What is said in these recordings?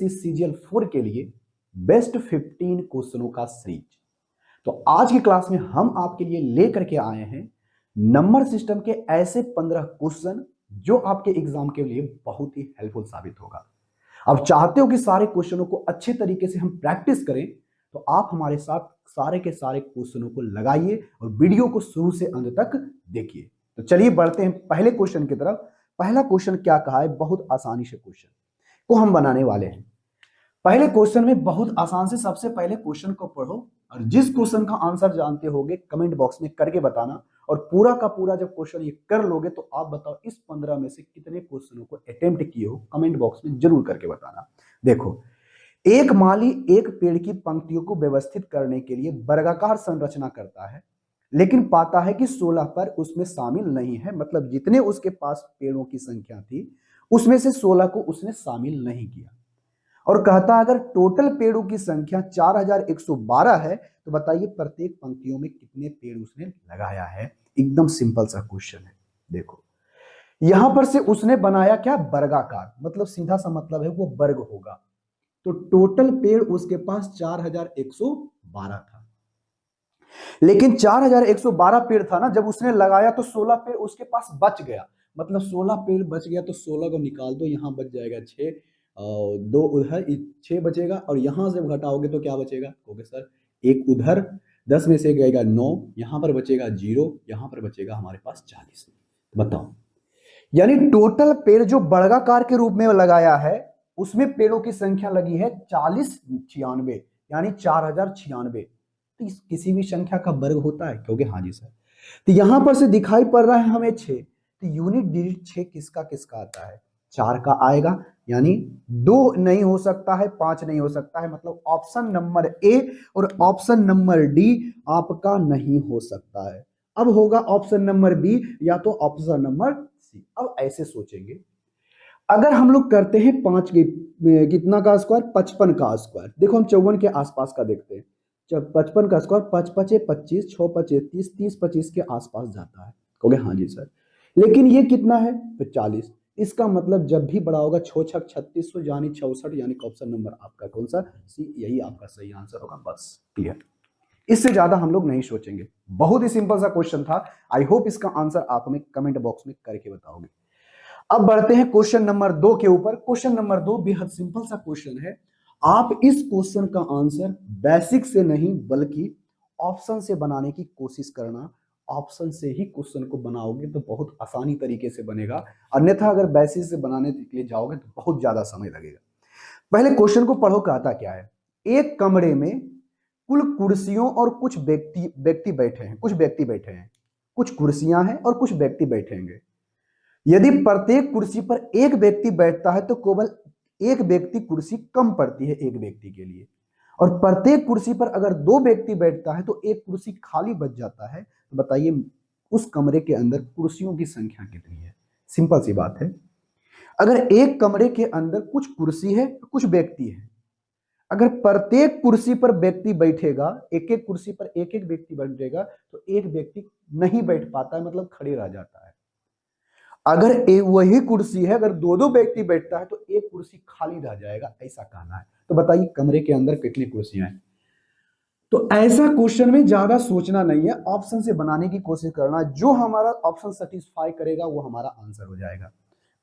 CGL 4 के लिए best 15 क्वेश्चनों का सीरीज। तो आज की क्लास में हम आपके लिए लेकर के आए हैं नंबर सिस्टम के ऐसे 15 क्वेश्चन जो आपके एग्जाम के लिए बहुत ही हेल्पफुल साबित होगा। अब चाहते हो कि सारे क्वेश्चनों को अच्छे तरीके से हम प्रैक्टिस करें, तो आप हमारे साथ सारे के सारे क्वेश्चनों को लगाइए और वीडियो को शुरू से अंत तक देखिए। तो चलिए बढ़ते हैं पहले क्वेश्चन की तरफ। पहला क्वेश्चन क्या कहा है, बहुत आसानी से क्वेश्चन को हम बनाने वाले हैं। पहले क्वेश्चन में बहुत आसान से सबसे पहले क्वेश्चन को पढ़ो और जिस क्वेश्चन का आंसर जानते होगे कमेंट बॉक्स में करके बताना। और पूरा का पूरा जब क्वेश्चन ये कर लोगे तो आप बताओ इस 15 में से कितने क्वेश्चनों को अटेम्प्ट किए हो, कमेंट बॉक्स में जरूर करके बताना। देखो, एक माली एक पेड़ की पंक्तियों को व्यवस्थित करने के लिए वर्गाकार संरचना करता है, लेकिन पाता है कि 16 पर उसमें शामिल नहीं है। मतलब जितने उसके पास पेड़ों की संख्या थी उसमें से 16 को उसने शामिल नहीं किया। और कहता अगर टोटल पेड़ों की संख्या 4112 है तो बताइए प्रत्येक पंक्तियों में कितने पेड़ उसने लगाया है। एकदम सिंपल सा क्वेश्चन है। देखो, यहां पर से उसने बनाया क्या, वर्गाकार, मतलब सीधा सा मतलब है वो वर्ग होगा। तो टोटल पेड़ उसके पास 4112 था, लेकिन 4112 पेड़ था ना, जब उसने लगाया तो 16 पेड़ उसके पास बच गया। मतलब 16 पेड़ बच गया तो 16 को निकाल दो, यहां बच जाएगा 6, दो उधर 6 बचेगा और यहां से घटाओगे तो क्या बचेगा, कहोगे सर एक उधर, 10 में से गएगा 9, यहां पर बचेगा 0, यहां पर बचेगा हमारे पास 40। बताओ, यानी टोटल पेड़ जो वर्गाकार के रूप में लगाया है उसमें पेड़ों की संख्या लगी है 4096, यानी 4096। तो किसी भी संख्या का वर्ग होता है, क्योंकि हाँ जी सर। तो यहां पर से दिखाई पड़ रहा है हमें 6, तो यूनिट डिजिट 6 किसका किसका आता है, 4 का आएगा। यानी 2 नहीं हो सकता है, 5 नहीं हो सकता है। मतलब ऑप्शन नंबर ए और ऑप्शन नंबर डी आपका नहीं हो सकता है। अब होगा ऑप्शन नंबर बी या तो ऑप्शन नंबर सी। अब ऐसे सोचेंगे, अगर हम लोग करते हैं 5 के कितना का स्क्वायर, 55 का स्क्वायर। देखो हम 54 के आसपास का देखते हैं। जब 55 का स्क्वायर 5 पचे 25, 6 पचे 30, 30 25 के आसपास जाता है। कहोगे हाँ जी सर, लेकिन ये कितना है, 40। इसका मतलब जब भी बड़ा होगा 6 छक 3600 यानी 64, यानी ऑप्शन नंबर आपका कौन सा, सी, यही आपका सही आंसर होगा। बस क्लियर, इससे ज्यादा हम लोग नहीं सोचेंगे। बहुत ही सिंपल सा क्वेश्चन था। आई होप इसका आंसर आप हमें कमेंट बॉक्स में करके बताओगे। अब बढ़ते हैं क्वेश्चन नंबर 2 के ऊपर। क्वेश्चन नंबर 2 बेहद सिंपल सा क्वेश्चन है। आप इस क्वेश्चन का आंसर बेसिक से नहीं बल्कि ऑप्शन से बनाने की कोशिश करना। ऑप्शन से ही क्वेश्चन को बनाओगे तो बहुत आसानी तरीके से बनेगा, अन्यथा अगर बेसिक से बनाने के लिए जाओगे तो बहुत ज्यादा समय लगेगा। पहले क्वेश्चन को पढ़ो, कहता क्या है। एक कमरे में कुल कुर्सियों और कुछ व्यक्ति व्यक्ति बैठे हैं, कुछ व्यक्ति बैठे हैं, कुछ कुर्सियां हैं और कुछ व्यक्ति बैठेंगे। यदि प्रत्येक कुर्सी पर एक व्यक्ति बैठता है तो केवल एक व्यक्ति कुर्सी कम पड़ती है एक व्यक्ति के लिए, और प्रत्येक कुर्सी पर अगर 2 व्यक्ति बैठता है तो एक कुर्सी खाली बच जाता है। तो बताइए उस कमरे के अंदर कुर्सियों की संख्या कितनी है। सिंपल सी बात है, अगर एक कमरे के अंदर कुछ कुर्सी है कुछ व्यक्ति है, अगर प्रत्येक कुर्सी पर व्यक्ति बैठेगा, एक एक कुर्सी पर एक एक व्यक्ति बैठेगा, तो एक व्यक्ति नहीं बैठ पाता है, मतलब खड़े रह जाता है। अगर एक वही कुर्सी है, अगर 2 व्यक्ति बैठता है तो एक कुर्सी खाली रह जाएगा, ऐसा कहना है। तो बताइए कमरे के अंदर कितनी कुर्सियां हैं। तो ऐसा क्वेश्चन में ज्यादा सोचना नहीं है, ऑप्शन से बनाने की कोशिश करना। जो हमारा ऑप्शन सेटिस्फाई करेगा वो हमारा आंसर हो जाएगा।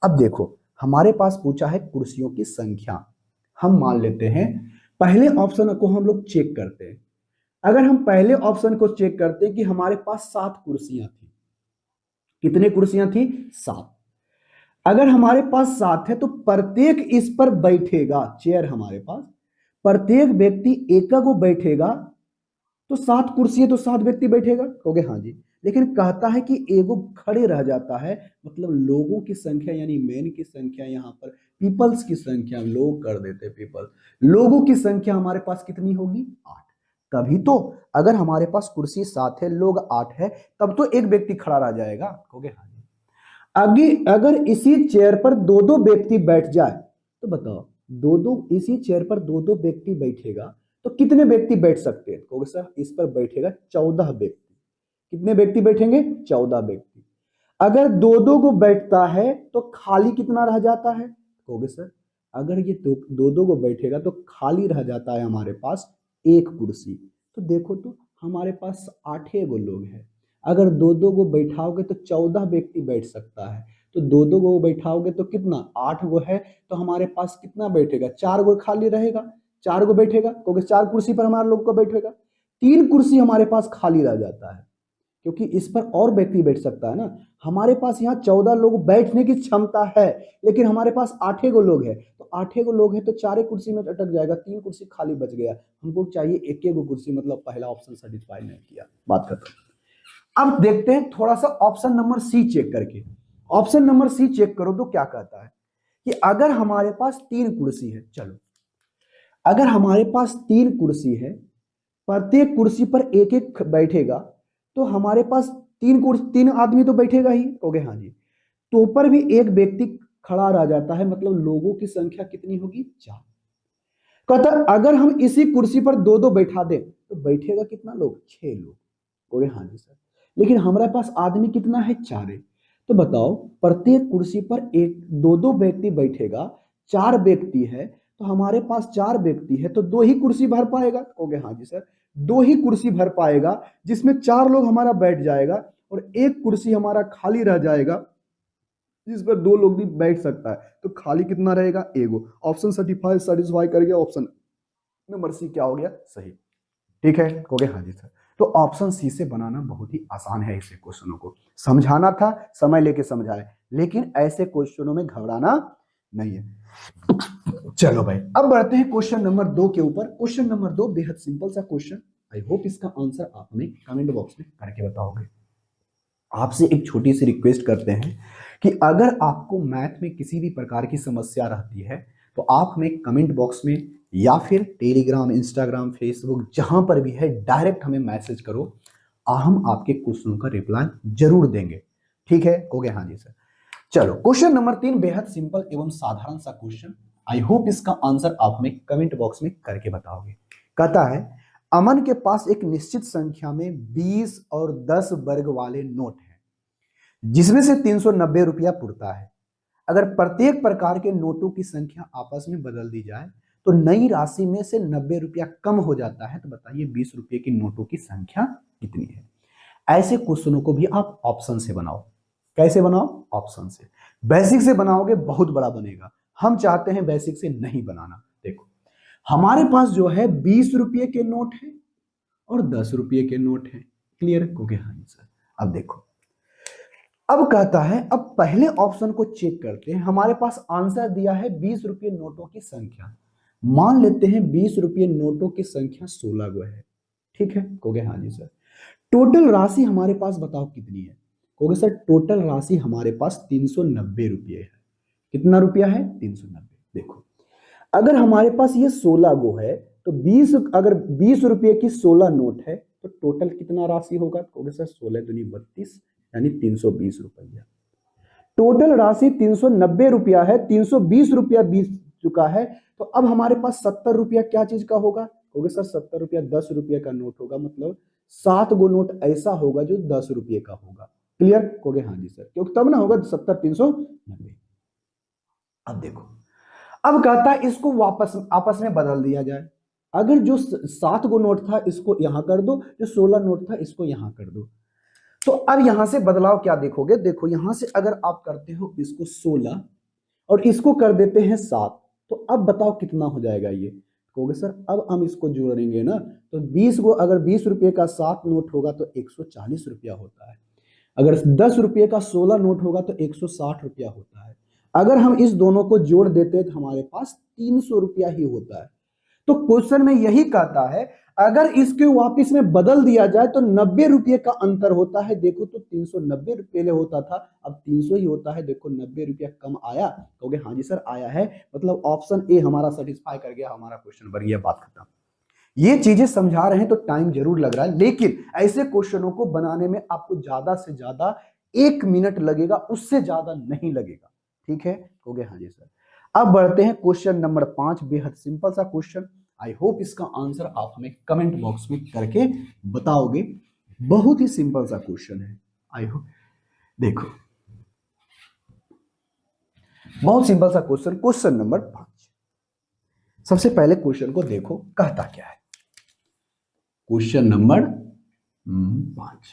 अब देखो, हमारे पास पूछा है कुर्सियों की संख्या। हम मान लेते हैं पहले ऑप्शन को हम लोग चेक करते हैं। अगर हम पहले ऑप्शन को चेक करते हैं कि हमारे पास 7 कुर्सियां थी। कितने कुर्सियां थी, 7। अगर हमारे पास 7 है तो प्रत्येक इस पर बैठेगा, चेयर हमारे पास, प्रत्येक व्यक्ति एक को बैठेगा, तो 7 कुर्सी है तो 7 व्यक्ति बैठेगा। कहोगे हाँ जी, लेकिन कहता है कि एगो खड़े रह जाता है। मतलब लोगों की संख्या यानी मैन की संख्या, यहां पर पीपल्स की संख्या, लोग कर देते पीपल, लोगों की संख्या हमारे पास कितनी होगी, 8। तभी तो अगर हमारे पास कुर्सी 7 है लोग 8 है तब तो एक व्यक्ति खड़ा रह जाएगा। कहोगे हाँ जी। आगे अगर इसी चेयर पर 2 व्यक्ति बैठ जाए तो बताओ, इसी चेयर पर 2 व्यक्ति बैठेगा तो कितने व्यक्ति बैठ सकते हैं। कहोगे सर इस पर बैठेगा 14 व्यक्ति। कितने व्यक्ति बैठेंगे, 14 व्यक्ति। अगर 2 को बैठता है तो खाली कितना रह जाता है। कहोगे सर अगर ये दो दो को बैठेगा तो खाली रह जाता है हमारे पास एक कुर्सी। तो देखो तो हमारे पास 8 लोग हैं, अगर दो दो को बैठाओगे तो 14 व्यक्ति बैठ सकता है। तो दो दो को बैठाओगे तो कितना, 8 है, तो हमारे पास कितना बैठेगा, 4 खाली रहेगा, 4 बैठेगा क्योंकि 4 कुर्सी पर हमारे लोग को बैठेगा। 3 कुर्सी हमारे पास खाली रह जाता है क्योंकि इस पर और व्यक्ति बैठ सकता है ना। हमारे पास यहाँ 14 लोग बैठने की क्षमता है, लेकिन हमारे पास 8 लोग हैं, तो 8 लोग हैं तो 4 कुर्सी में अटक जाएगा, 3 कुर्सी खाली बच गया। हमको चाहिए एक कुर्सी, मतलब पहला ऑप्शन सेटिस्फाई नहीं किया, बात खत्म। अब देखते हैं थोड़ा सा ऑप्शन नंबर सी चेक करके। ऑप्शन नंबर सी चेक करो तो क्या कहता है कि अगर हमारे पास 3 कुर्सी है, चलो अगर हमारे पास 3 कुर्सी है, प्रत्येक कुर्सी पर एक एक बैठेगा, तो हमारे पास 3 आदमी तो बैठेगा ही, कहोगे हाँ जी। तो पर भी एक व्यक्ति खड़ा रह जाता है, मतलब लोगों की संख्या कितनी होगी, 4। कहता अगर हम इसी कुर्सी पर दो दो बैठा दें तो बैठेगा कितना लोग, 6 लोग, कहोगे हाँ जी सर। लेकिन हमारे पास आदमी कितना है, 4 है। तो बताओ प्रत्येक कुर्सी पर एक दो दो व्यक्ति बैठेगा, 4 व्यक्ति है, तो हमारे पास 4 व्यक्ति है, तो 2 ही कुर्सी भर पाएगा, कहोगे हाँ जी सर। 2 ही कुर्सी भर पाएगा जिसमें 4 लोग हमारा बैठ जाएगा और एक कुर्सी हमारा खाली रह जाएगा जिस पर 2 लोग भी बैठ सकता है। तो खाली कितना रहेगा, एगो। ऑप्शन सेटिस्फाई कर गया, ऑप्शन नंबर सी क्या हो गया, सही। ठीक है, कहोगे हाँ जी सर। तो ऑप्शन सी से बनाना बहुत ही आसान है, ऐसे क्वेश्चनों को समझाना था, समय लेके समझाए, लेकिन ऐसे क्वेश्चनों में घबराना नहीं है। चलो भाई अब बढ़ते हैं क्वेश्चन नंबर 2 के ऊपर। क्वेश्चन नंबर 2 बेहद सिंपल सा क्वेश्चन, आई होप इसका आंसर आप हमें कमेंट बॉक्स में करके बताओगे। आपसे एक छोटी सी रिक्वेस्ट करते हैं कि अगर आपको मैथ में किसी भी प्रकार की समस्या रहती है तो आप हमें कमेंट बॉक्स में या फिर टेलीग्राम, इंस्टाग्राम, फेसबुक, जहां पर भी है डायरेक्ट हमें मैसेज करो, हम आपके क्वेश्चनों का रिप्लाई जरूर देंगे। ठीक है, कहोगे हाँ जी सर। चलो क्वेश्चन नंबर 3 बेहद सिंपल एवं साधारण सा क्वेश्चन, आई होप इसका आंसर आप हमें कमेंट बॉक्स में करके बताओगे। कहता है अमन के पास एक निश्चित संख्या में 20 और 10 वर्ग वाले नोट हैं जिसमें से 390 रुपया पुरता है। अगर प्रत्येक प्रकार के नोटों की संख्या आपस में बदल दी जाए तो नई राशि में से 90 रुपया कम हो जाता है, तो बताइए 20 रुपये की नोटों की संख्या कितनी है। ऐसे क्वेश्चनों को भी आप ऑप्शन से बनाओ। कैसे बनाओ, ऑप्शन से। बेसिक से बनाओगे बहुत बड़ा बनेगा, हम चाहते हैं बेसिक से नहीं बनाना। देखो हमारे पास जो है 20 रुपये के नोट है और 10 रुपये के नोट है, क्लियर, क्योंकि हाँ सर। अब देखो अब कहता है, अब पहले ऑप्शन को चेक करते हैं। हमारे पास आंसर दिया है 20 रुपये नोटों की संख्या, मान लेते हैं 20 रुपये नोटों की संख्या 16 गो है, ठीक है, कहोगे हाँ जी सर। टोटल राशि हमारे पास बताओ कितनी है, कहोगे सर टोटल राशि हमारे पास 390 रुपये है। कितना रुपया है, 390। देखो अगर हमारे पास ये 16 गो है तो 20, अगर 20 रुपये की 16 नोट है तो टोटल कितना राशि होगा, कहोगे सर 16 दूनी 32 यानी 320 रुपया। टोटल राशि 390 रुपया है, 320 रुपया बीत चुका है, तो अब हमारे पास 70 रुपया क्या चीज का होगा, कहोगे सर 70 रुपया 10 रुपये का नोट होगा, मतलब 7 गो नोट ऐसा होगा जो 10 रुपये का होगा, क्लियर, कहोगे हाँ जी सर, क्योंकि तब ना होगा 70 390। अब देखो अब कहता है इसको वापस आपस में बदल दिया जाए। अगर जो 7 गो नोट था इसको यहां कर दो, जो 16 नोट था इसको यहां कर दो। तो अब यहां से बदलाव क्या देखोगे, देखो यहां से अगर आप करते हो इसको 16 और इसको कर देते हैं 7, तो अब बताओ कितना हो जाएगा ये, कहोगे सर अब हम इसको जोड़ेंगे ना, तो 20 को अगर 20 रुपये का 7 नोट होगा तो 140 रुपया होता है, अगर 10 रुपये का 16 नोट होगा तो 160 रुपया होता है। अगर हम इस दोनों को जोड़ देते तो हमारे पास 300 रुपया ही होता है। तो क्वेश्चन में यही कहता है अगर इसके वापिस में बदल दिया जाए तो 90 रुपये का अंतर होता है। देखो तो 390 रुपये होता था, अब 300 ही होता है। देखो 90 रुपया कम आया, कहोगे हाँ जी सर आया है, मतलब ऑप्शन ए हमारा सेटिस्फाई कर गया, हमारा क्वेश्चन बन गया, बात खत्म। ये चीजें समझा रहे हैं तो टाइम जरूर लग रहा है, लेकिन ऐसे क्वेश्चनों को बनाने में आपको ज्यादा से ज्यादा 1 मिनट लगेगा, उससे ज्यादा नहीं लगेगा, ठीक है, कहोगे हाँ जी सर। अब बढ़ते हैं क्वेश्चन नंबर 5, बेहद सिंपल सा क्वेश्चन, आई होप इसका आंसर आप हमें कमेंट बॉक्स में करके बताओगे। बहुत ही सिंपल सा क्वेश्चन है, आई होप। देखो बहुत सिंपल सा क्वेश्चन, क्वेश्चन नंबर 5, सबसे पहले क्वेश्चन को देखो कहता क्या है। Question number 5।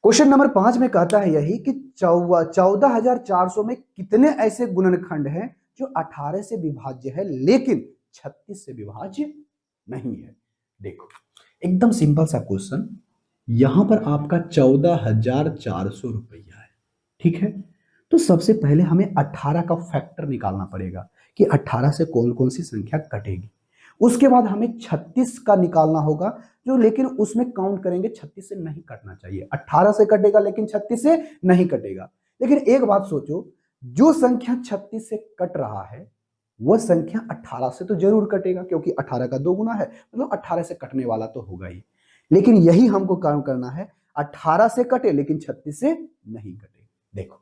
क्वेश्चन नंबर 5 में कहता है यही कि 14,400 में कितने ऐसे गुणनखंड हैं जो 18 से विभाज्य है लेकिन 36 से विभाज्य नहीं है। देखो एकदम सिंपल सा क्वेश्चन, यहां पर आपका 14,400 रुपया है, ठीक है। तो सबसे पहले हमें 18 का फैक्टर निकालना पड़ेगा कि 18 से कौन कौन सी संख्या कटेगी। उसके बाद हमें 36 का निकालना होगा जो, लेकिन उसमें काउंट करेंगे 36 से नहीं कटना चाहिए। 18 से कटेगा लेकिन 36 से नहीं कटेगा। लेकिन एक बात सोचो, जो संख्या 36 से कट रहा है वह संख्या 18 से तो जरूर कटेगा क्योंकि 18 का 2 गुना है, मतलब 18 से कटने वाला तो होगा ही। लेकिन यही हमको काम करना है, 18 से कटे लेकिन 36 से नहीं कटे। देखो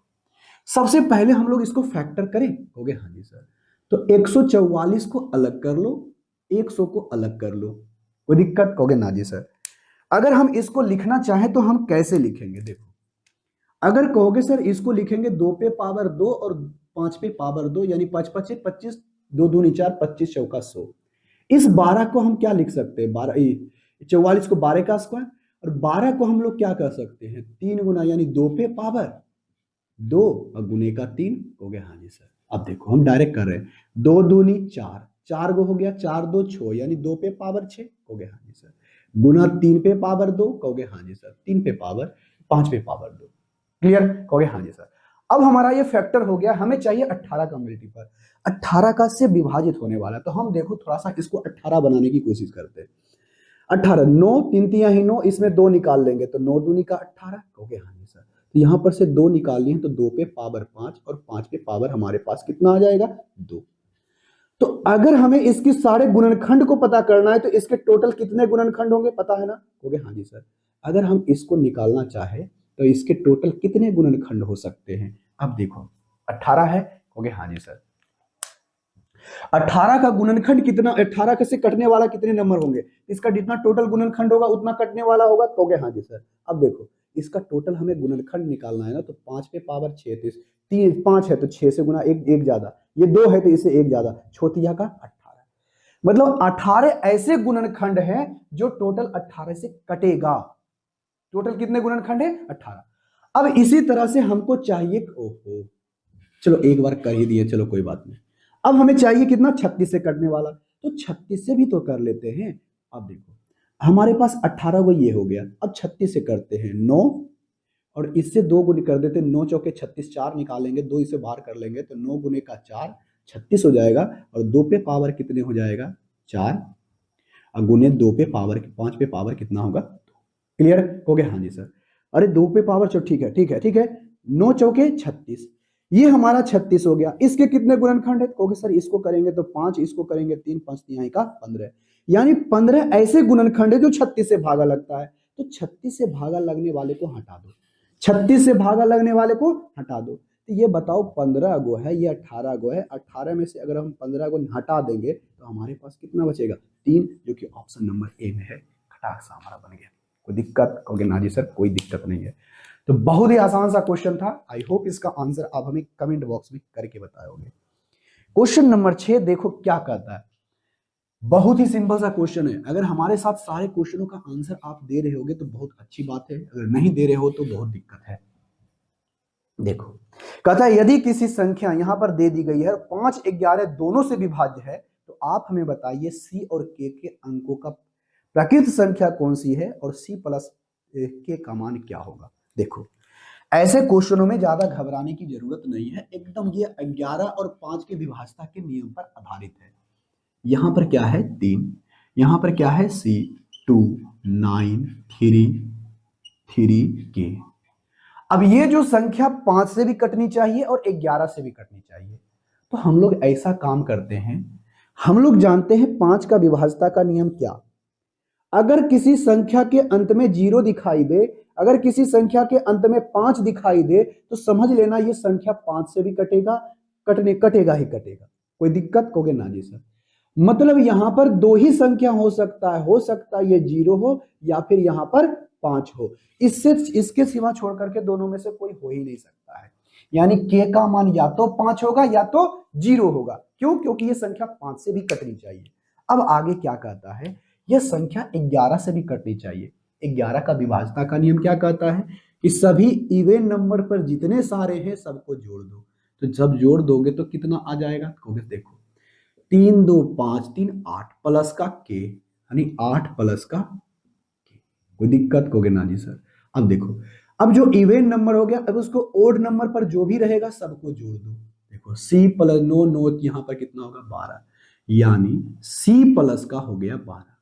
सबसे पहले हम लोग इसको फैक्टर करें, कहोगे हाँ जी सर। तो 144 को अलग कर लो, 100 को अलग कर लो, कोई दिक्कत, कहोगे ना जी सर। अगर हम इसको लिखना चाहें तो हम कैसे लिखेंगे? देखो अगर कहोगे सर इसको लिखेंगे 2 पे पावर 2 और 5 पे पावर 2 यानी 5 5 25, 2 दूनी 4, 25 चौका 100। इस 12 को हम क्या लिख सकते हैं? 44 को 12 का स्क्वायर, और 12 को हम लोग क्या कर सकते हैं? 3 गुना, यानी 2 पे पावर 2 और गुने का 3, हो गया हाँ जी सर। अब देखो हम डायरेक्ट कर रहे हैं, 2 दूनी 4, 4 गो हो गया, 4 2 6 यानी 2 पे पावर 6, हो गया हाँ जी सर। गुना 3 पे पावर 2, कहोगे हाँ जी सर। 3 पे पावर 5 पे पावर 2, क्लियर, कहोगे हाँ जी सर। अब हमारा ये फैक्टर हो गया, हमें चाहिए 18 का मल्टीपल, 18 का से विभाजित होने वाला। तो हम देखो थोड़ा सा इसको 18 बनाने की कोशिश करते हैं। 18, 9 3 तिया ही 9, इसमें 2 निकाल लेंगे तो 9 दूनी का 18, कहोगे हाँ जी सर। तो यहां पर से 2 निकाल लिए तो 2 पे पावर 5 और 5 पे पावर हमारे पास कितना आ जाएगा? 2। तो अगर हमें इसकी सारे गुणनखंड को पता करना है तो इसके टोटल कितने गुणनखंड होंगे, पता है ना? कहोगे हाँ जी सर। अगर हम इसको निकालना चाहे तो इसके टोटल कितने गुणनखंड हो सकते हैं? अब देखो 18 है, कहोगे हाँ जी सर। 18 का गुणनखंड कितना, 18 से कटने वाला कितने नंबर होंगे? इसका जितना टोटल गुणनखंड होगा उतना कटने वाला होगा, कहोगे हाँ जी सर। अब देखो इसका टोटल हमें गुणनखंड निकालना है ना, तो 5 पे पावर 6, तो 5 है तो 6 से गुना एक ज्यादा, ये 2 है तो इससे एक ज्यादा, छोतिया का 18। मतलब 18 ऐसे गुणनखंड हैं जो टोटल 18 से कटेगा। टोटल कितने गुणनखंड है? 18। अब इसी तरह से हमको चाहिए, ओहो चलो एक बार कर ही दिए, चलो कोई बात नहीं। अब हमें चाहिए कितना? 36 से कटने वाला, तो 36 से भी तो कर लेते हैं। अब देखो हमारे पास 18 वो ये हो गया, अब 36 से करते हैं 9, और इससे 2 गुने कर देते हैं, 9 चौके 36, 4 निकालेंगे, 2 इसे बाहर कर लेंगे तो 9 गुने का 4 36 हो जाएगा, और 2 पे पावर कितने हो जाएगा? 4, और गुने 2 पे पावर 5 पे पावर कितना होगा? 2। क्लियर हो गया? हाँ जी सर। अरे 2 पे पावर, चलो ठीक है ठीक है ठीक है, 9 चौके 36, ये हमारा 36 हो गया। इसके कितने गुणनखंड है? कहोगे सर इसको करेंगे तो 5, इसको करेंगे 3, 5 तिहाई का 15, यानी 15 ऐसे गुणनखंड है जो 36 से भागा लगता है। तो 36 से भागा लगने वाले को हटा दो, 36 से भागा लगने वाले को हटा दो। तो ये बताओ 15 गो है, ये 18 गो है, 18 में से अगर हम 15 को हटा देंगे तो हमारे पास कितना बचेगा? 3, जो कि ऑप्शन नंबर ए में है। खटाक सा हमारा बन गया। कोई दिक्कत? कहोगे ना जी सर कोई दिक्कत नहीं है। तो बहुत ही आसान सा क्वेश्चन था। आई होप इसका आंसर आप हमें कमेंट बॉक्स में करके बताओगे। क्वेश्चन नंबर 6 देखो क्या कहता है। बहुत ही सिंपल सा क्वेश्चन है। अगर हमारे साथ सारे क्वेश्चनों का आंसर आप दे रहे होगे तो बहुत अच्छी बात है, अगर नहीं दे रहे हो तो बहुत दिक्कत है। देखो कहता है यदि किसी संख्या यहां पर दे दी गई है 5 11 दोनों से विभाज्य है तो आप हमें बताइए सी और के अंकों का प्रकृत संख्या कौन सी है और सी प्लस के का मान क्या होगा। देखो ऐसे क्वेश्चनों में ज्यादा घबराने की जरूरत नहीं है, एकदम ये 11 और 5 के विभाज्यता के नियम पर आधारित है। यहां पर क्या है? 3, यहां पर क्या है? सी 2 9 3 के। अब ये जो संख्या 5 से भी कटनी चाहिए और 11 से भी कटनी चाहिए, तो हम लोग ऐसा काम करते हैं, हम लोग जानते हैं 5 का विभाज्यता का नियम क्या। अगर किसी संख्या के अंत में 0 दिखाई दे, अगर किसी संख्या के अंत में 5 दिखाई दे तो समझ लेना ये संख्या 5 से भी कटेगा, कटेगा ही कटेगा। कोई दिक्कत? कहोगे ना जी सर। मतलब यहां पर 2 ही संख्या हो सकता है ये 0 हो या फिर यहां पर 5 हो, इससे इसके सिवा छोड़ करके दोनों में से कोई हो ही नहीं सकता है। यानी k का मान या तो 5 होगा या तो 0 होगा। क्यों? क्योंकि ये संख्या 5 से भी कटनी चाहिए। अब आगे क्या कहता है, यह संख्या 11 से भी कटनी चाहिए। 11 का विभाज्यता का नियम क्या कहता है कि सभी इवन नंबर पर जितने सारे हैं सबको जोड़ दो। तो जब जोड़ दोगे तो कितना आ जाएगा, कहोगे देखो 3 2 5 3 8 प्लस का k, यानी 8 प्लस का k। कोई दिक्कत? कहोगे ना जी सर। अब देखो, अब जो इवन नंबर हो गया, अब उसको ओड नंबर पर जो भी रहेगा सबको जोड़ दो। देखो c प्लस 9 9 यहाँ पर कितना होगा 12, यानी c प्लस का हो गया 12।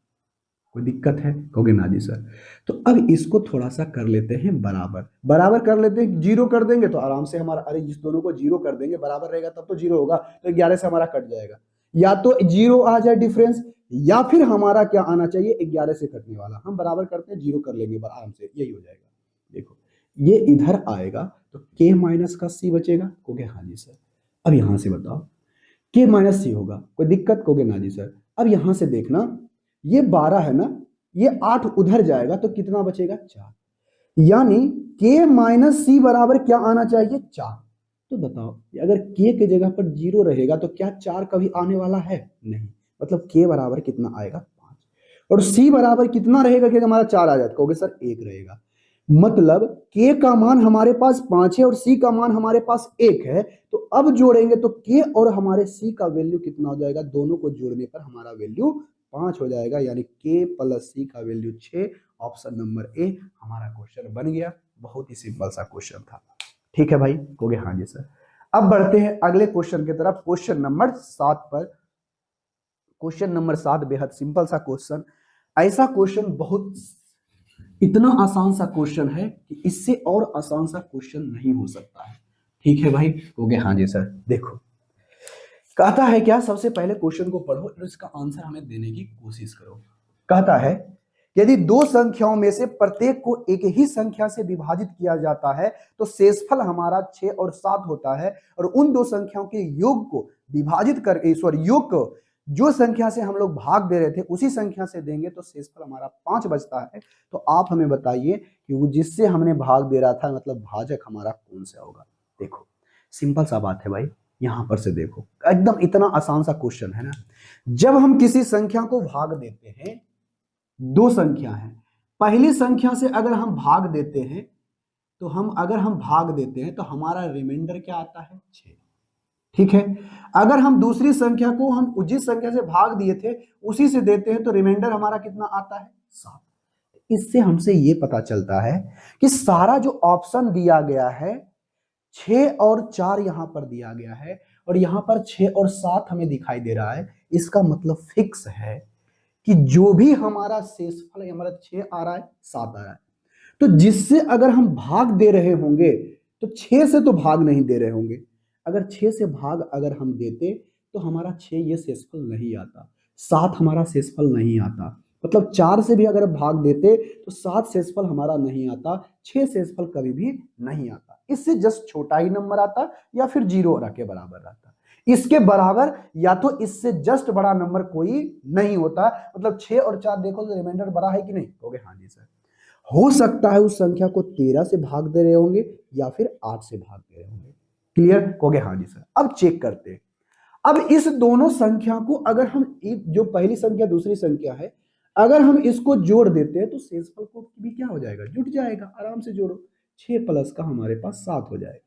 कोई दिक्कत है? कहोगे ना जी सर। तो अब इसको थोड़ा सा कर लेते हैं बराबर, बराबर कर लेते हैं। जीरो कर देंगे तो आराम से हमारा, अरे इस दोनों को जीरो कर देंगे, बराबर रहेगा तब तो जीरो होगा, तो 11 से हमारा कट जाएगा। या तो जीरो आ जाए डिफरेंस, या फिर हमारा क्या आना चाहिए 11 से कटने वाला। हम बराबर करते हैं, जीरो कर लेंगे आराम से, यही हो जाएगा। देखो ये इधर आएगा तो k माइनस का c बचेगा। कहोगे हाँ जी सर। अब यहां से बताओ k माइनस सी होगा, कोई दिक्कत? कहोगे ना जी सर। अब यहां से देखना, ये 12 है ना, ये 8 उधर जाएगा तो कितना बचेगा 4, यानी k माइनस सी बराबर क्या आना चाहिए 4। तो बताओ अगर k के जगह पर 0 रहेगा तो क्या 4 कभी आने वाला है? नहीं। मतलब k बराबर कितना आएगा 5, और c बराबर कितना रहेगा कि हमारा 4 आ जाए? कहोगे सर 1 रहेगा। मतलब k का मान हमारे पास 5 है और c का मान हमारे पास 1 है। तो अब जोड़ेंगे तो k और हमारे c का वैल्यू कितना हो जाएगा? दोनों को जोड़ने पर हमारा वैल्यू 5 हो जाएगा, यानी k प्लस c का वैल्यू 6। ऑप्शन नंबर ए हमारा क्वेश्चन बन गया। बहुत ही सिंपल सा क्वेश्चन था। ठीक है भाई? कहोगे हाँ जी सर। अब बढ़ते हैं अगले क्वेश्चन की तरफ, क्वेश्चन नंबर 7 पर। क्वेश्चन नंबर 7 बेहद सिंपल सा क्वेश्चन, ऐसा क्वेश्चन बहुत इतना आसान सा क्वेश्चन है कि इससे और आसान सा क्वेश्चन नहीं हो सकता है। ठीक है भाई? कहोगे हाँ जी सर। देखो कहता है क्या, सबसे पहले क्वेश्चन को पढ़ो और इसका आंसर हमें देने की कोशिश करो। कहता है यदि दो संख्याओं में से प्रत्येक को एक ही संख्या से विभाजित किया जाता है तो शेषफल हमारा 6 और 7 होता है, और उन दो संख्याओं के योग को विभाजित कर योग को जो संख्या से हम लोग भाग दे रहे थे उसी संख्या से देंगे तो शेषफल हमारा 5 बचता है। तो आप हमें बताइए कि वो जिससे हमने भाग दे रहा था, मतलब भाजक हमारा कौन सा होगा। देखो सिंपल सा बात है भाई, यहां पर से देखो एकदम इतना आसान सा क्वेश्चन है ना। जब हम किसी संख्या को भाग देते हैं, दो संख्या है, पहली संख्या से अगर हम भाग देते हैं तो हम भाग देते हैं तो हमारा रिमाइंडर क्या आता है 6। ठीक है? अगर हम दूसरी संख्या को हम जिस संख्या से भाग दिए थे उसी से देते हैं तो रिमाइंडर हमारा कितना आता है 7। इससे हमसे ये पता चलता है कि सारा जो ऑप्शन दिया गया है 6 और 4 यहां पर दिया गया है, और यहां पर 6 और 7 हमें दिखाई दे रहा है। इसका मतलब फिक्स है कि जो भी हमारा शेषफल है, हमारा 6 आ रहा है 7 आ रहा है, तो जिससे अगर हम भाग दे रहे होंगे तो 6 से तो भाग नहीं दे रहे होंगे। अगर 6 से भाग अगर हम देते तो हमारा 6 ये शेषफल नहीं आता, 7 हमारा शेषफल नहीं आता। मतलब 4 से भी अगर भाग देते तो 7 शेषफल हमारा नहीं आता, 6 शेषफल कभी भी नहीं आता। इससे जस्ट छोटा ही नंबर आता या फिर 0 के बराबर रहता। इसके बराबर या तो इससे जस्ट बड़ा नंबर कोई नहीं होता। मतलब 6 और 4 देखो तो रिमाइंडर बड़ा है कि नहीं? कहोगे हाँ जी सर। हो सकता है उस संख्या को 13 से भाग दे रहे होंगे या फिर 8 से भाग दे रहे होंगे। क्लियर? कहोगे हाँ जी सर। अब चेक करते हैं। अब इस दोनों संख्या को अगर हम जो पहली संख्या दूसरी संख्या है, अगर हम इसको जोड़ देते हैं तो शेषफल को भी क्या हो जाएगा? जुट जाएगा। आराम से जोड़ो, 6 प्लस का हमारे पास 7 हो जाएगा।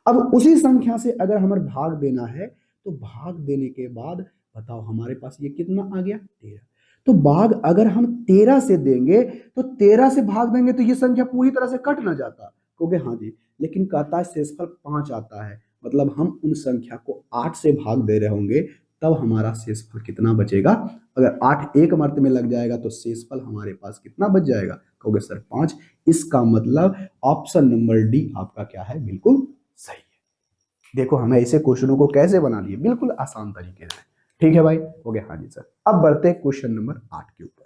अब उसी संख्या से अगर हमें भाग देना है तो भाग देने के बाद बताओ हमारे पास ये कितना आ गया 13। तो भाग अगर हम 13 से देंगे तो 13 से भाग देंगे तो ये संख्या पूरी तरह से कट ना जाता। कहोगे हाँ जी, लेकिन कहता है शेषफल 5 आता है। मतलब हम उन संख्या को 8 से भाग दे रहे होंगे तब हमारा शेषफल कितना बचेगा। अगर 8 एक मर्त में लग जाएगा तो शेषफल हमारे पास कितना बच जाएगा? कहोगे सर 5। इसका मतलब ऑप्शन नंबर डी आपका क्या है? बिल्कुल सही है। देखो हमें ऐसे क्वेश्चनों को कैसे बना दिए, बिल्कुल आसान तरीके से। ठीक है भाई? हो गया हाँ जी सर। अब बढ़ते हैं क्वेश्चन नंबर 8 के ऊपर।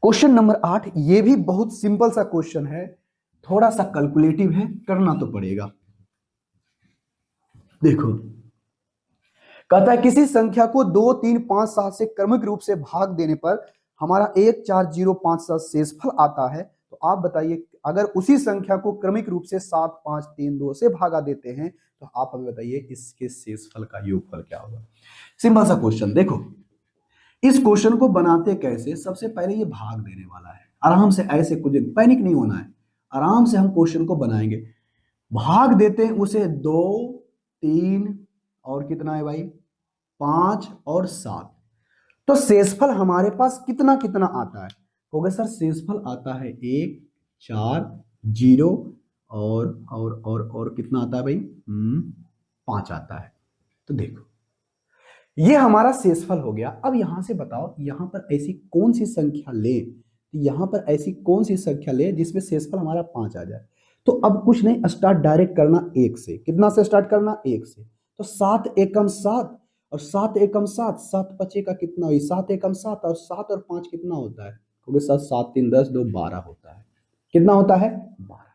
क्वेश्चन नंबर 8 ये भी बहुत सिंपल सा क्वेश्चन है, थोड़ा सा कैलकुलेटिव है, करना तो पड़ेगा। देखो कहता है किसी संख्या को 2 3 5 7 से क्रमिक रूप से भाग देने पर हमारा 1 4 0 5 7 शेषफल आता है। तो आप बताइए अगर उसी संख्या को क्रमिक रूप से 7 5 3 2 से भागा देते हैं तो आप हमें बताइए इसके शेषफल का योगफल क्या होगा। सिंपल सा क्वेश्चन। देखो इस क्वेश्चन को बनाते कैसे, सबसे पहले ये भाग देने वाला है, आराम से, ऐसे कुछ पैनिक नहीं होना है, आराम से हम क्वेश्चन को बनाएंगे। भाग देते हैं उसे 2 3 और कितना है भाई 5 और 7। तो शेषफल हमारे पास कितना कितना आता है, होगा सर शेषफल आता है 1 4 0 और कितना आता है भाई 5 आता है। तो देखो ये हमारा शेषफल हो गया। अब यहां से बताओ यहां पर ऐसी कौन सी संख्या ले, यहां पर ऐसी कौन सी संख्या ले जिसमें शेषफल हमारा 5 आ जाए। तो अब कुछ नहीं, स्टार्ट डायरेक्ट करना 1 से। कितना से स्टार्ट करना 1 से। तो 7 एकम 7 और 7 एकम 7, 7 पचे का कितना हुई 7 एकम 7 और 7 और 5 कितना होता है, क्योंकि 7 7 3 10 2 12 होता है। कितना होता है 12।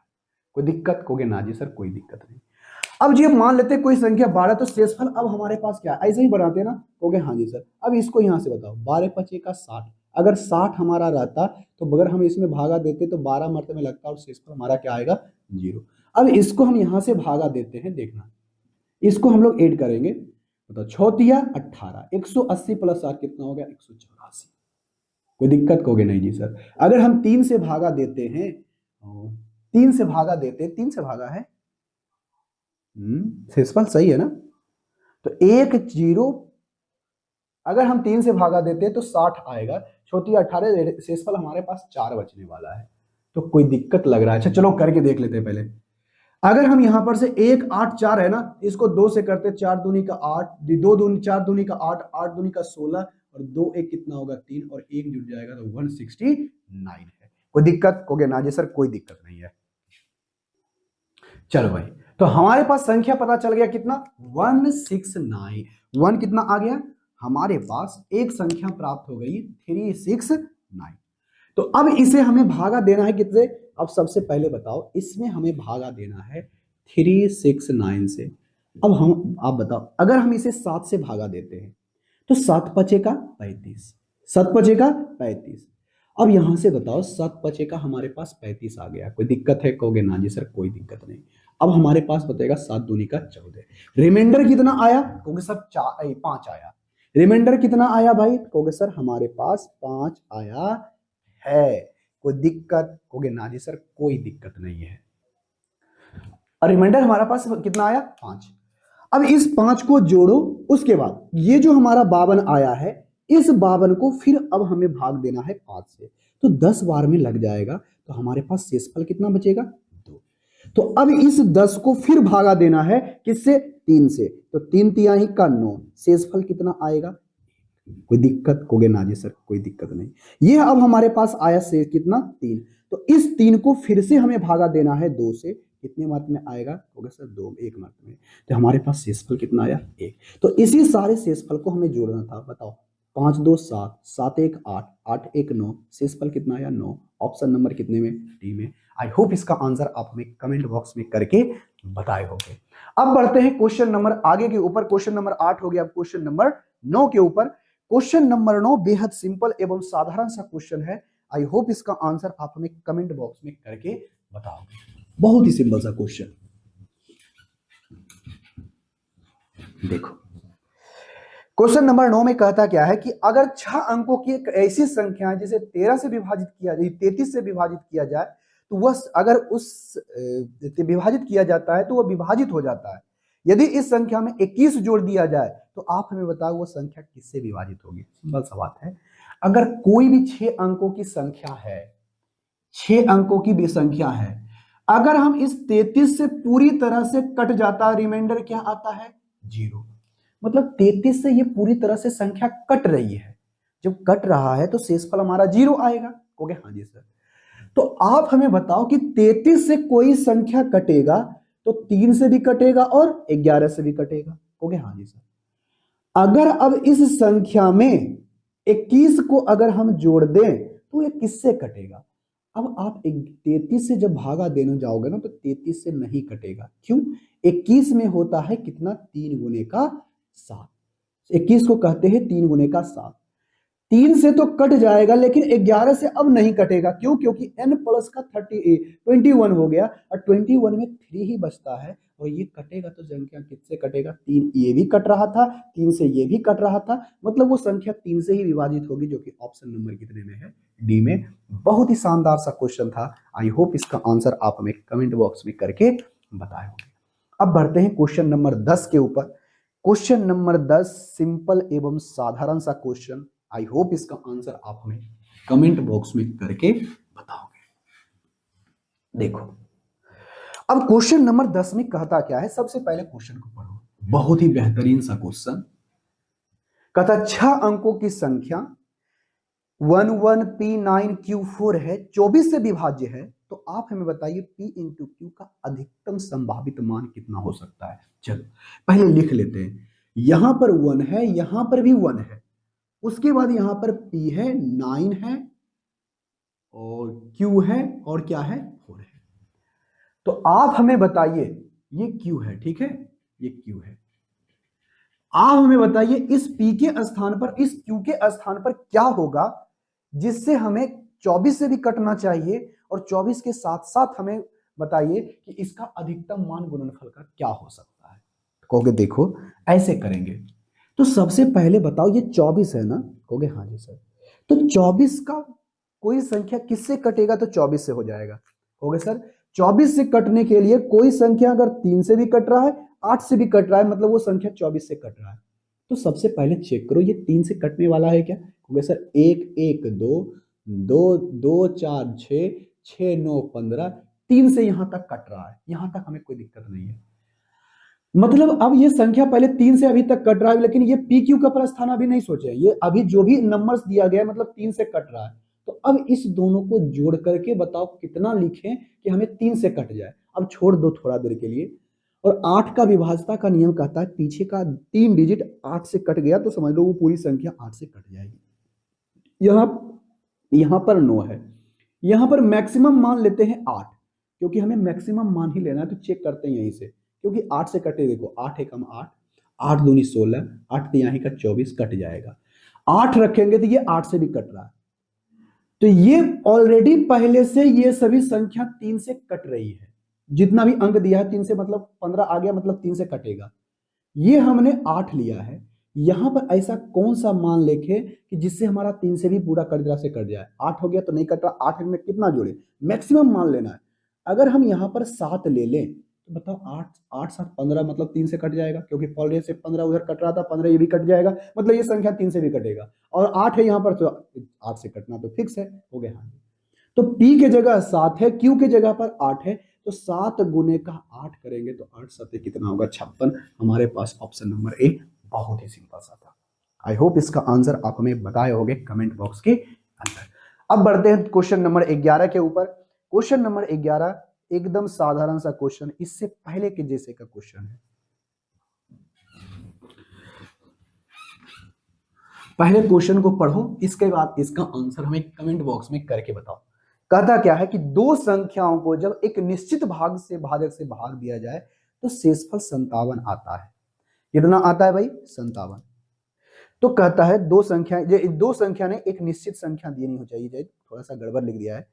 कोई दिक्कत, कहोगे ना जी सर कोई दिक्कत नहीं। अब जी मान लेते हैं कोई संख्या 12, तो शेषफल अब हमारे पास क्या है, ऐसे ही बनाते हैं ना, कहोगे हाँ जी सर। अब इसको यहां से बताओ 12 पचे का 60, अगर 60 हमारा रहता तो अगर हम इसमें भागा देते तो 12 मरतबे लगता और शेषफल हमारा क्या आएगा 0। अब इसको हम यहां से भागा देते हैं, देखना इसको हम लोग ऐड करेंगे, बताओ 6 18, 180 प्लस 8 कितना हो गया 184। कोई दिक्कत, कहोगे नहीं जी सर। अगर हम 3 से भागा देते हैं, 3 से भागा देते, 3 से भागा है शेषफल सही है ना, तो 1 0, अगर हम 3 से भागा देते तो 60 आएगा, 6 18, शेषफल हमारे पास 4 बचने वाला है। तो कोई दिक्कत लग रहा है, अच्छा चलो करके देख लेते हैं पहले। अगर हम यहां पर से 1 8 4 है ना, इसको 2 से करते 4 दूनी का 8, 2 दूनी 4 दूनी का 8, 8 दूनी का 16 और 2 1 कितना होगा 3 और 1 जुड़ जाएगा तो 169 है। कोई दिक्कत, कहोगे ना जी सर कोई दिक्कत नहीं है। चलो भाई, तो हमारे पास संख्या पता चल गया कितना 169। 1 कितना आ गया हमारे पास, एक संख्या प्राप्त हो गई 369। तो अब इसे हमें भागा देना है कितने, अब सबसे पहले बताओ इसमें हमें भागा देना है 369 से। अब हम आप बताओ अगर हम इसे 7 से भागा देते हैं तो 7 पचे का 35, 7 पचे का 35। अब यहां से बताओ 7 पचे का हमारे पास 35 आ गया, कोई दिक्कत है, कहोगे ना जी सर कोई दिक्कत नहीं। अब हमारे पास बताएगा 7 दूनी का 14, रिमाइंडर कितना आया, कहोगे सर 5 आया। रिमाइंडर कितना आया भाई, कहोगे सर हमारे पास 5 आया है। कोई दिक्कत, कहोगे ना जी सर कोई दिक्कत नहीं है। और रिमाइंडर हमारा पास कितना आया 5। अब इस 5 को जोड़ो, उसके बाद ये जो हमारा 52 आया है, इस 52 को फिर अब हमें भाग देना है 5 से, तो 10 बार में लग जाएगा, तो हमारे पास शेषफल कितना बचेगा 2। तो अब इस 10 को फिर भागा देना है किससे 3 से, तो 3 तिहाई का 9, शेषफल कितना आएगा। कोई दिक्कत, कहोगे ना जी सर कोई दिक्कत नहीं। ये अब हमारे पास आया से कितना 3, तो इस 3 को फिर से हमें भागा देना है 2 से, कितने मार्क में आएगा, कहोगे सर 2 1 मार्क में। तो हमारे पास शेषफल कितना आया 1। तो इसी सारे शेषफल को हमें जोड़ना था, बताओ 5 2 7, 7 1 8, 8 1 9, शेषफल कितना आया 9। ऑप्शन नंबर कितने में, डी में। आई होप इसका आंसर आप हमें कमेंट बॉक्स में करके बताए होंगे। अब बढ़ते हैं क्वेश्चन नंबर आगे के ऊपर, क्वेश्चन नंबर 8 हो गया, अब क्वेश्चन नंबर 9 के ऊपर। क्वेश्चन नंबर 9 बेहद सिंपल एवं साधारण सा क्वेश्चन है। आई होप इसका आंसर आप हमें कमेंट बॉक्स में करके बताओगे। बहुत ही सिंपल सा क्वेश्चन, देखो क्वेश्चन नंबर 9 में कहता क्या है कि अगर 6 अंकों की एक ऐसी संख्या है जिसे 13 से विभाजित किया जाए, 33 से विभाजित किया जाए, तो वह अगर उस विभाजित किया जाता है तो वह विभाजित हो जाता है। यदि इस संख्या में 21 जोड़ दिया जाए तो आप हमें बताओ वो संख्या किससे विभाजित होगी। सिंपल सा बात है, अगर कोई भी 6 अंकों की संख्या है, 6 अंकों की भी संख्या है, अगर हम इस 33 से पूरी तरह से कट जाता है, रिमाइंडर क्या आता है 0। मतलब 33 से ये पूरी तरह से संख्या कट रही है, जब कट रहा है तो शेषफल हमारा 0 आएगा। ओके हाँ जी सर। तो आप हमें बताओ कि 33 से कोई संख्या कटेगा तो 3 से भी कटेगा और 11 से भी कटेगा। ओके हाँ जी सर। अगर अब इस संख्या में 21 को अगर हम जोड़ दें तो ये किससे कटेगा। अब आप 33 से जब भागा देने जाओगे ना तो 33 से नहीं कटेगा, क्यों, 21 में होता है कितना 3 गुने का 7, 21 को कहते हैं 3 गुने का 7। 3 से तो कट जाएगा, लेकिन 11 से अब नहीं कटेगा। क्यों? क्योंकि n प्लस का 21 हो गया और 21 में 3 ही बचता है और ये कटेगा तो संख्या किससे कटेगा? 3 ये भी कट रहा था, 3 से ये भी कट रहा था, मतलब वो संख्या 3 से ही विभाजित होगी, जो कि ऑप्शन नंबर कितने में है? डी में। बहुत ही शानदार सा क्वेश्चन था। आई होप इसका आंसर आप हमें कमेंट बॉक्स में करके बताए होंगे। अब बढ़ते हैं क्वेश्चन नंबर 10 के ऊपर। क्वेश्चन नंबर 10 सिंपल एवं साधारण सा क्वेश्चन। आई होप इसका आंसर आप हमें कमेंट बॉक्स में करके बताओगे। देखो, अब क्वेश्चन नंबर 10 में कहता क्या है? सबसे पहले क्वेश्चन को पढ़ो, बहुत ही बेहतरीन सा क्वेश्चन। कहता 6 अंकों की संख्या 11P9Q4 है, 24 से विभाज्य है, तो आप हमें बताइए P इंटू क्यू का अधिकतम संभावित मान कितना हो सकता है। चलो पहले लिख लेते हैं। यहां पर 1 है, यहां पर भी 1 है, उसके बाद यहां पर P है, 9 है और Q है और क्या है? 4 है। तो आप हमें बताइए, ये Q है, ठीक है, ये Q है। आप हमें बताइए इस P के स्थान पर, इस Q के स्थान पर क्या होगा जिससे हमें 24 से भी कटना चाहिए और 24 के साथ साथ हमें बताइए कि इसका अधिकतम मान गुणनफल का क्या हो सकता है। कहोगे देखो ऐसे करेंगे, तो सबसे पहले बताओ ये 24 है ना? कहोगे हाँ जी सर। तो 24 का कोई संख्या किससे कटेगा? तो 24 से हो जाएगा। कहोगे सर 24 से कटने के लिए कोई संख्या अगर 3 से भी कट रहा है, 8 से भी कट रहा है, मतलब वो संख्या 24 से कट रहा है। तो सबसे पहले चेक करो ये 3 से कटने वाला है क्या? कहोगे सर 1 1 2 2 2 4 6 6 9 15, 3 से यहां तक कट रहा है, यहां तक हमें कोई दिक्कत नहीं है। मतलब अब ये संख्या पहले 3 से अभी तक कट रहा है, लेकिन ये पी क्यू का प्रस्थान अभी नहीं सोचे, ये अभी जो भी नंबर्स दिया गया है मतलब 3 से कट रहा है। तो अब इस दोनों को जोड़ करके बताओ कितना लिखें कि हमें 3 से कट जाए। अब छोड़ दो थोड़ा देर के लिए। और 8 का विभाजता का नियम कहता है पीछे का 3 डिजिट 8 से कट गया तो समझ लो वो पूरी संख्या 8 से कट जाएगी। यहां पर 9 है, यहां पर मैक्सिमम मान लेते हैं 8, क्योंकि हमें मैक्सिमम मान ही लेना है, तो चेक करते हैं यहीं से, क्योंकि 8 से कटे, देखो 8 एकम 8, 8 दूनी 16, 8 तिहाई का 24 कट जाएगा। 8 रखेंगे तो ये 8 से भी कट रहा है, तो ये ऑलरेडी पहले से ये सभी संख्या 3 से कट रही है। जितना भी अंक दिया है 3 से, मतलब 15 आ गया, मतलब 3 से कटेगा। ये हमने 8 लिया है, यहां पर ऐसा कौन सा मान लिखे कि जिससे हमारा 3 से भी पूरा कट से कट जाए। 8 हो गया तो नहीं कट रहा, 8 में कितना जोड़े? मैक्सिमम मान लेना है। अगर हम यहां पर 7 ले लें तो बताओ 8 8 7 15, मतलब 3 से कट जाएगा, क्योंकि पहले से 15 उधर कट रहा था, 15 ये भी कट जाएगा, मतलब ये संख्या 3 से भी कटेगा। और 8 है यहां पर तो 8 से कटना तो फिक्स है, हो गया। हाँ, तो P के जगह 7 है, Q के जगह पर 8 है, तो 7 गुने का 8 करेंगे तो 8 7 कितना होगा? 56। हमारे पास ऑप्शन नंबर ए बहुत ही सिंपल सा था। आई होप इसका आंसर आप हमें बताए होंगे कमेंट बॉक्स के अंदर। अब बढ़ते हैं क्वेश्चन नंबर 11 के ऊपर। क्वेश्चन नंबर 11 एकदम साधारण सा क्वेश्चन, इससे पहले के जैसे का क्वेश्चन है। पहले क्वेश्चन को पढ़ो, इसके बाद इसका आंसर हमें कमेंट बॉक्स में करके बताओ। कहता क्या है कि दो संख्याओं को जब एक निश्चित भाग से भाजक से भाग दिया जाए तो शेषफल 57 आता है। कितना आता है भाई? 57। तो कहता है दो संख्या ने एक निश्चित संख्या दी नहीं हो चाहिए, थोड़ा सा गड़बड़ लिख दिया है।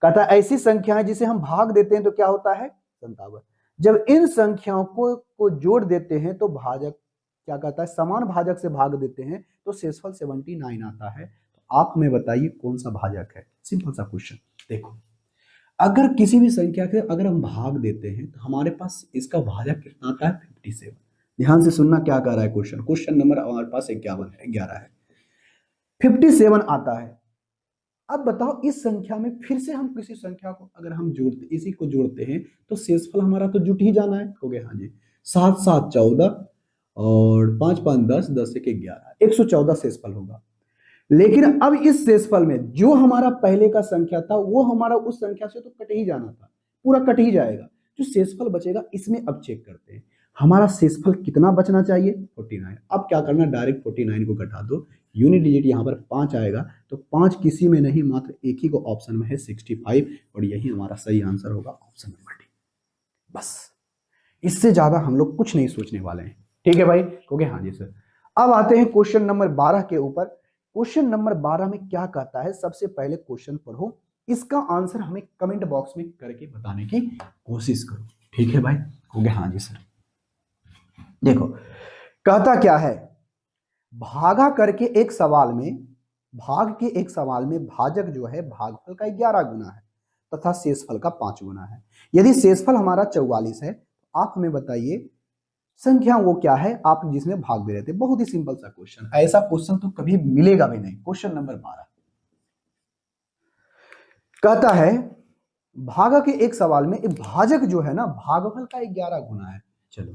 कहता है ऐसी संख्या है जिसे हम भाग देते हैं तो क्या होता है? 57। जब इन संख्याओं को जोड़ देते हैं तो भाजक क्या कहता है? समान भाजक से भाग देते हैं तो शेषफल 79 आता है। तो आप हमें बताइए कौन सा भाजक है? सिंपल सा क्वेश्चन। देखो, अगर किसी भी संख्या के अगर हम भाग देते हैं तो हमारे पास इसका भाजक कितना आता है? 57। ध्यान से सुनना क्या कह रहा है क्वेश्चन। क्वेश्चन नंबर हमारे पास 11 है, 57 आता है। अब बताओ इस संख्या में फिर से हम किसी संख्या को अगर हम जोड़ते, इसी को जोड़ते हैं तो शेषफल हमारा तो जुट ही जाना है। हो गया, हाँ जी। 7 7 14 और 5 5 10, 10 1 11, 114 शेषफल होगा। लेकिन अब इस शेषफल में जो हमारा पहले का संख्या था वो हमारा उस संख्या से तो कट ही जाना था, पूरा कट ही जाएगा। जो शेषफल बचेगा इसमें अब चेक करते हैं हमारा शेषफल कितना बचना चाहिए? 49। अब क्या करना? डायरेक्ट 49 को घटा दो, यूनिट डिजिट यहां पर 5 आएगा, तो 5 किसी में नहीं, मात्र एक ही को ऑप्शन में है 65, और यही हमारा सही आंसर होगा ऑप्शन नंबर डी। बस इससे ज्यादा हम लोग कुछ नहीं सोचने वाले हैं। ठीक है भाई? ओके, हाँ जी सर। अब आते हैं क्वेश्चन नंबर 12 के ऊपर। क्वेश्चन नंबर 12 में क्या कहता है, सबसे पहले क्वेश्चन पढ़ो, इसका आंसर हमें कमेंट बॉक्स में करके बताने की कोशिश करो। ठीक है भाई, हो गया? हाँ जी सर। देखो कहता क्या है, भागा करके एक सवाल में, भाग के एक सवाल में भाजक जो है भागफल का 11 गुना है तथा शेषफल का 5 गुना है। यदि शेषफल हमारा 44 है, आप हमें बताइए संख्या वो क्या है आप जिसमें भाग दे रहे थे। बहुत ही सिंपल सा क्वेश्चन, ऐसा क्वेश्चन तो कभी मिलेगा भी नहीं। क्वेश्चन नंबर 12 कहता है, भागा के एक सवाल में भाजक जो है ना भागफल का 11 गुना है। चलो,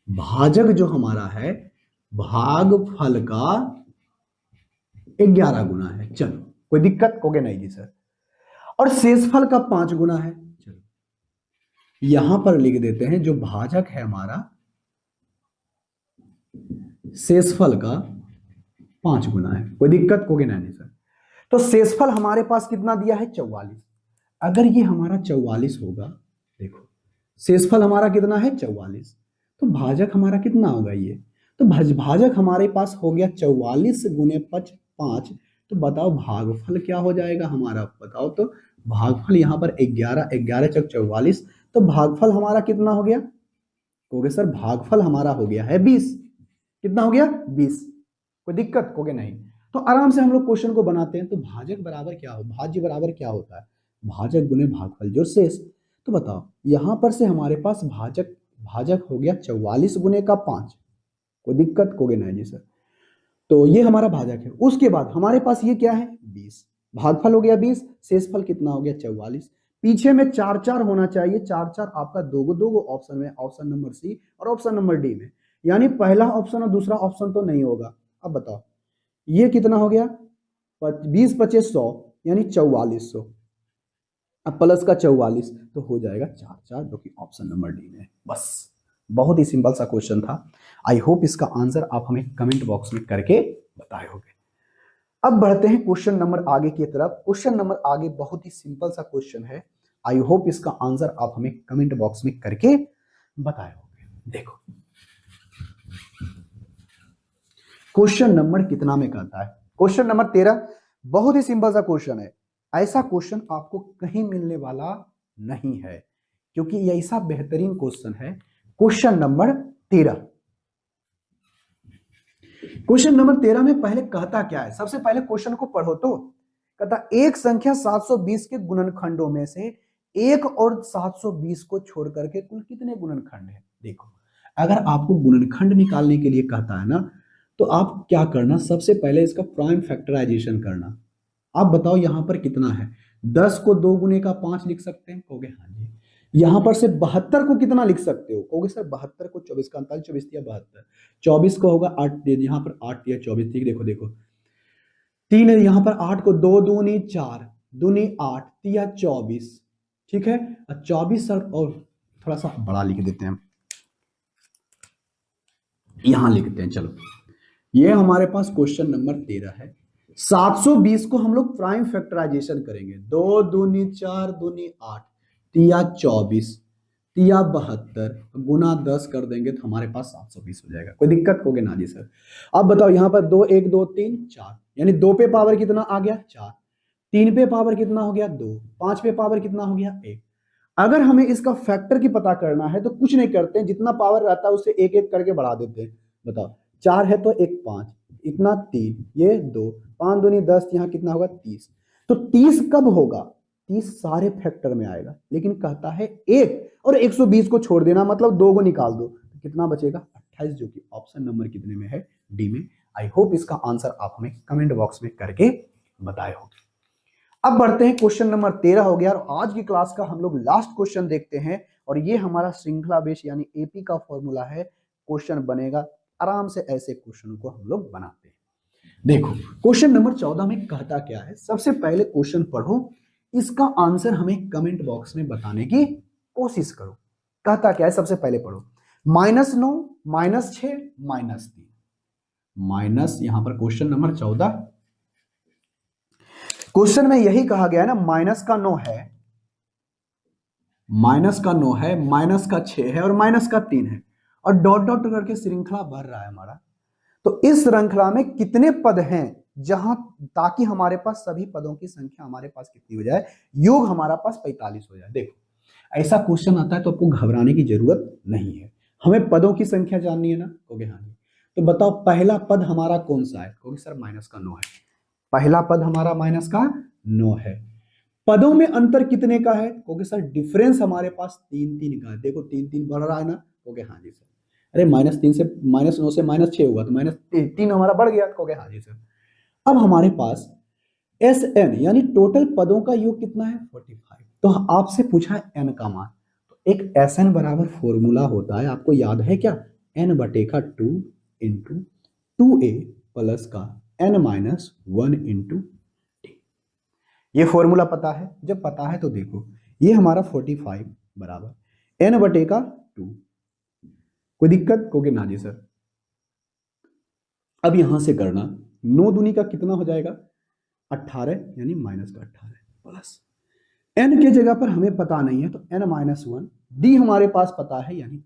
भाजक जो हमारा है भागफल का 11 गुना है। चलो, कोई दिक्कत होगे नहीं जी सर। और शेषफल का 5 गुना है। चलो, यहां पर लिख देते हैं जो भाजक है हमारा शेषफल का 5 गुना है। कोई दिक्कत होगे नहीं सर। तो शेषफल हमारे पास कितना दिया है? 44। अगर ये हमारा 44 होगा, देखो शेषफल हमारा कितना है? 44। तो भाजक हमारा कितना होगा? ये तो भाजक हमारे पास हो गया 44 गुने 5। तो बताओ भागफल क्या हो जाएगा हमारा? बताओ तो भागफल यहाँ पर 11, 11 चौक 44। तो भागफल हमारा कितना हो गया? हो गया सर, भागफल हमारा हो गया है 20। कितना हो गया? 20। कोई दिक्कत होगे नहीं। तो आराम से हम लोग क्वेश्चन को बनाते हैं। तो भाजक बराबर क्या हो, भाज्य बराबर क्या होता है? भाजक गुने भागफल जो शेष। तो बताओ यहां पर से हमारे पास भाजक भाजक हो गया 44 गुने का 5। कोई दिक्कत होगे नहीं जी सर। तो ये हमारा भाजक है। उसके बाद हमारे पास ये क्या है? 20। भागफल हो गया 20, शेषफल कितना हो गया? 44। पीछे में 4 4 होना चाहिए। 4 4 आपका दो ऑप्शन में, ऑप्शन नंबर सी और ऑप्शन नंबर डी में। यानी पहला ऑप्शन और दूसरा ऑप्शन तो नहीं होगा। अब बताओ ये कितना हो गया? 20 25 100 यानी 4400। अब प्लस का 44 तो हो जाएगा 4 4, जो कि ऑप्शन नंबर डी में है। बस, बहुत ही सिंपल सा क्वेश्चन था। आई होप इसका आंसर आप हमें कमेंट बॉक्स में करके बताए होंगे। अब बढ़ते हैं क्वेश्चन नंबर आगे की तरफ। क्वेश्चन नंबर आगे बहुत ही सिंपल सा क्वेश्चन है। आई होप इसका आंसर आप हमें कमेंट बॉक्स में करके बताए होंगे। देखो क्वेश्चन नंबर कितना में कहता है? Question number 13। बहुत ही सिंपल सा क्वेश्चन है। ऐसा क्वेश्चन आपको कहीं मिलने वाला नहीं है, क्योंकि ये ऐसा बेहतरीन क्वेश्चन है। Question number 13। क्वेश्चन नंबर 13 में पहले कहता क्या है? सबसे पहले क्वेश्चन को पढ़ो। तो कहता एक संख्या 720 के गुणनखंडों में से 1 और 720 को छोड़ करके कुल कितने गुणनखंड है? देखो, अगर आपको गुणनखंड निकालने के लिए कहता है ना, तो आप क्या करना, सबसे पहले इसका प्राइम फैक्टराइजेशन करना। आप बताओ यहां पर कितना है? 10 को 2 गुने का 5 लिख सकते हैं? कहोगे हाँ जी। यहां पर से 72 को कितना लिख सकते हो? कहोगे सर 72 को 24 का 39, 24 या 72। 24 को होगा 8, यहाँ पर 8 या 24। ठीक, देखो देखो 3 है यहाँ पर। 8 को 2 दूनी 4, दूनी 8, तिया 24। ठीक है, 24 सर, और थोड़ा सा बड़ा लिख देते हैं, यहां लिखते हैं। चलो, ये हमारे पास क्वेश्चन नंबर 13 है। 720 को हम लोग प्राइम फैक्टराइजेशन करेंगे। 2 दूनी 4, दूनी 8, तिया 24, तिया 72 गुना 10 कर देंगे तो हमारे पास 720 हो जाएगा। कोई दिक्कत होगी ना जी सर? अब बताओ यहाँ पर 2 1 2 3 4, यानी 2 पे पावर कितना आ गया? 4। 3 पे पावर कितना हो गया? 2। 5 पे पावर कितना हो गया? 1। अगर हमें इसका फैक्टर की पता करना है तो कुछ नहीं करते हैं, जितना पावर रहता है उससे एक एक करके बढ़ा देते हैं। बताओ 4 है तो 1 5, इतना 3, ये 2, 5 दूनी 10, यहाँ कितना होगा? 30। तो 30 कब होगा? 30 सारे फैक्टर में आएगा, लेकिन कहता है 1 और 120 को छोड़ देना, मतलब 2 को निकाल दो तो कितना बचेगा? 28, जो कि ऑप्शन नंबर कितने में है? डी में। आई होप इसका आंसर आप हमें कमेंट बॉक्स में करके बताए होंगे। अब बढ़ते हैं, क्वेश्चन नंबर 13 हो गया और आज की क्लास का हम लोग लास्ट क्वेश्चन देखते हैं। और ये हमारा श्रृंखला बेस यानी एपी का फॉर्मूला है। क्वेश्चन बनेगा आराम से, ऐसे क्वेश्चन को हम लोग बनाते हैं। देखो क्वेश्चन नंबर 14 में कहता क्या है? सबसे पहले क्वेश्चन पढ़ो, इसका आंसर हमें कमेंट बॉक्स में बताने की कोशिश करो। कहता क्या है? सबसे पहले पढ़ो, -9 -6 -3 माइनस, यहां पर क्वेश्चन नंबर 14, क्वेश्चन में यही कहा गया है ना, माइनस का 9 है, माइनस का 9 है, माइनस का 6 है और माइनस का 3 है, और डॉट डॉट करके श्रृंखला बढ़ रहा है हमारा। तो इस श्रृंखला में कितने पद हैं जहां ताकि हमारे पास सभी पदों की संख्या हमारे पास कितनी हो जाए, योग हमारा पास 45 हो जाए। देखो ऐसा क्वेश्चन आता है तो आपको घबराने की जरूरत नहीं है, हमें पदों की संख्या जाननी है ना, कहोगे हाँ जी। तो बताओ पहला पद हमारा कौन सा है, कहोगे सर माइनस का 9 है। पहला पद हमारा माइनस का 9 है। पदों में अंतर कितने का है, कहोगे सर डिफरेंस हमारे पास 3 3 का है। देखो 3 3 बढ़ रहा है ना, कहोगे हाँ जी सर। अरे -3 से -9 से -6 हुआ तो -3 हमारा बढ़ गया, कहोगे हाँ जी सर। अब हमारे पास एस एन यानी टोटल पदों का योग कितना है 45। तो आपसे पूछा है एन का मान, तो एक एस एन बराबर फॉर्मूला होता है, आपको याद है क्या, एन बटे का 2 इंटू 2a प्लस का n-1 इंटू टी। ये फॉर्मूला पता है, जब पता है तो देखो ये हमारा 45 बराबर n बटे का 2। कोई दिक्कत, कहोगे ना जी सर। अब यहां से करना 9 दूनी का कितना हो जाएगा 18 यानी माइनस का 18 प्लस n के जगह पर हमें पता नहीं है तो n-1 d हमारे पास पता है यानी 3।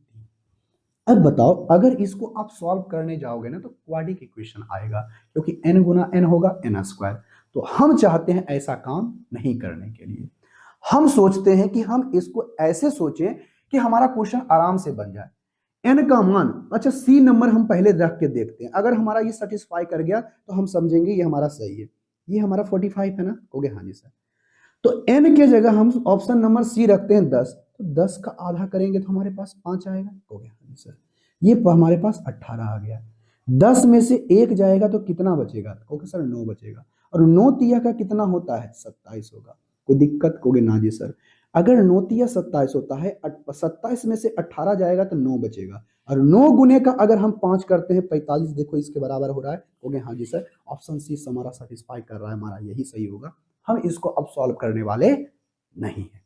अब बताओ अगर इसको आप सॉल्व करने जाओगे ना तो क्वाड्रिक इक्वेशन आएगा, क्योंकि n गुना n होगा n स्क्वायर। तो हम चाहते हैं ऐसा काम नहीं करने के लिए, हम सोचते हैं कि हम इसको ऐसे सोचें कि हमारा क्वेश्चन आराम से बन जाए। n का मान, अच्छा c नंबर हम पहले रख के देखते हैं, अगर हमारा ये सेटिस्फाई कर गया तो हम समझेंगे ये हमारा सही है। ये हमारा 45 है ना, कहोगे हाँ जी सर। तो n के जगह हम ऑप्शन नंबर सी रखते हैं 10, तो 10 का आधा करेंगे तो हमारे पास 5 आएगा, कहोगे हाँ जी सर। ये हमारे पास 18 आ गया। 10 में से 1 जाएगा तो कितना बचेगा, कहोगे सर 9 बचेगा। और 9 तिया का कितना होता है 27 होगा। कोई दिक्कत, कहोगे ना जी सर। अगर 9 तिया 27 होता है, 27 में से 18 जाएगा तो 9 बचेगा, और 9 गुने का अगर हम 5 करते हैं 45, देखो इसके बराबर हो रहा है, कहोगे हाँ जी सर। ऑप्शन सी हमारा सेटिस्फाई कर रहा है, हमारा यही सही होगा। हम इसको अब सॉल्व करने वाले नहीं है,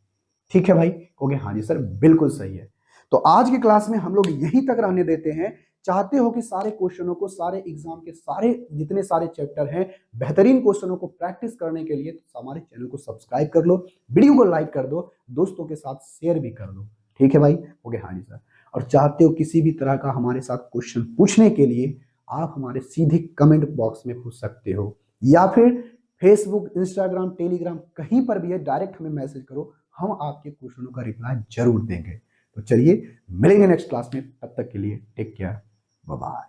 ठीक है भाई, कहोगे हाँ जी सर बिल्कुल सही है। तो आज की क्लास में हम लोग यहीं तक रहने देते हैं। चाहते हो कि सारे क्वेश्चनों को, सारे एग्जाम के सारे जितने सारे चैप्टर हैं, बेहतरीन क्वेश्चनों को प्रैक्टिस करने के लिए तो हमारे चैनल को सब्सक्राइब कर लो, वीडियो को लाइक कर दो, दोस्तों के साथ शेयर भी कर दो, ठीक है भाई, कहोगे हाँ जी सर। और चाहते हो किसी भी तरह का हमारे साथ क्वेश्चन पूछने के लिए आप हमारे सीधे कमेंट बॉक्स में पूछ सकते हो, या फिर फेसबुक, इंस्टाग्राम, टेलीग्राम कहीं पर भी है, डायरेक्ट हमें मैसेज करो, हम आपके क्वेश्चनों का रिप्लाई जरूर देंगे। तो चलिए मिलेंगे नेक्स्ट क्लास में, तब तक के लिए टेक केयर, बाय बाय।